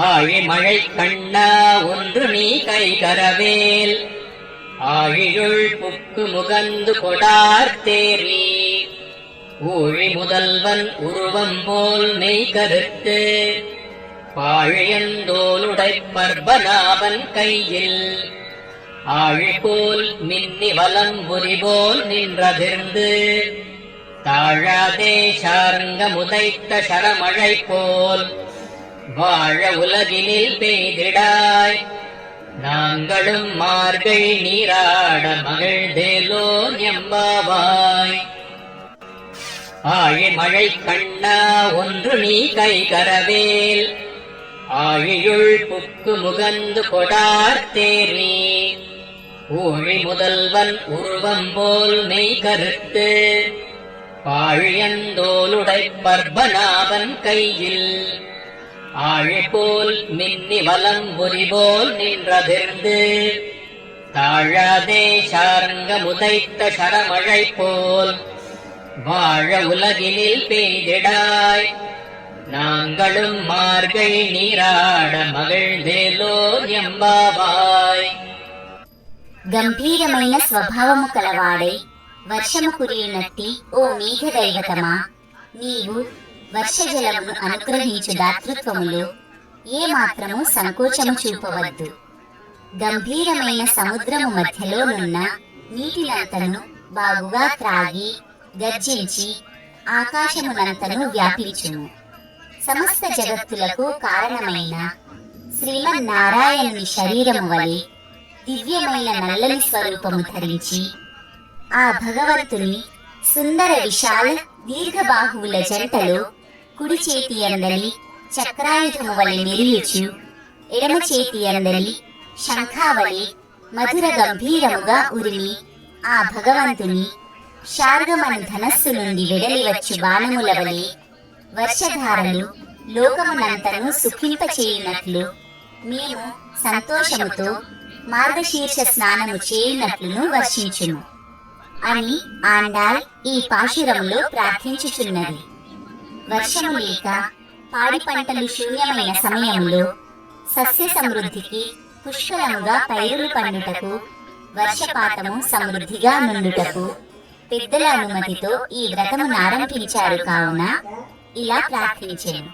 ஆழிமழை கண்ணா ஒன்று நீ கைகரவேல் ஆழியுள் புக்கு முகந்து கொடார்த்தேரி ஊழி முதல்வன் உருவம் போல் மெய் கருத்து பாழியந்தோளுடை பர்பநாபன் கையில் ஆழிபோல் மின்னி வலம்புரி போல் நின்றதிர்ந்து தாழாதே சார்ங்க முதைத்த சரமழை போல் வாழ உலகினில் பெய்திடாய் நாங்களும் மார்கழி நீராட மகிழ்ந்தேலோ எம்பாவாய். ஆழிமழை கண்ணா ஒன்று நீ கைகரவேல் ஆழியுள் புக்கு முகந்து கொடார்த்தேரி ஊழி முதல்வன் உருவம் போல் மெய் கருத்து பாழியந்தோளுடை பர்பநாபன் கையில் ஆழிபோல் மின்னி வலம்புரி போல் நின்றதிர்ந்து தாழாதே சார்ங்க முதைத்த சரமழை போல் வாழ உலகினில் பெய்திடாய் நாங்களும் மார்கழி நீராட మగిழ்దేలో ఎంబావాయ్. గంభీరమైన స్వభావము కలవాడై వర్షము కురియునట్టి ఓ మేఘదైవతమా, నీవు వర్షజలమును అనుగ్రహించు దాతృత్వములో ఏ మాత్రము సంకోచము చూపవద్దు. గంభీరమైన సముద్రము మధ్యలోనున్న నీటినంతను బాగుగా త్రాగి గర్జించి ఆకాశమునంతను వ్యాపించుము. సమస్త జగత్తులకు కారణమైన శ్రీమన్నారాయణుని శరీరము వలె దివ్యమైన నల్లని స్వరూపము ధరించి ఆ భగవంతుని సుందర విశాల దీర్ఘబాహువుల జంటలో కుడి చేతి అందలి చక్రాయుధము వలె మెరియుచు ఎడమ చేతి అందలి శంఖావళి మధుర గంభీరముగా ఉరిమి ఆ భగవంతుని శార్గమను ధనస్సు నుండి వెడలివచ్చు బాణముల వలె వర్షధారలు లోకమునంతను సుఖింపచేయునట్లు మేము సంతోషముతో మార్గశీర్ష స్నానము చేయునట్లును వర్షించును అని ఆండాళ్ ఈ పాశురములో ప్రార్థించుచున్నది. వర్షము లేక పాడి పంటలు శూన్యమైన సమయంలో సస్య సమృద్ధికి పుష్కలముగా పైరులు పండుటకు వర్షపాతము సమృద్ధిగా నుండుటకు పెద్దల అనుమతితో ఈ వ్రతమును ఆరంభించారు కావున ఇలా ప్రార్థించెను.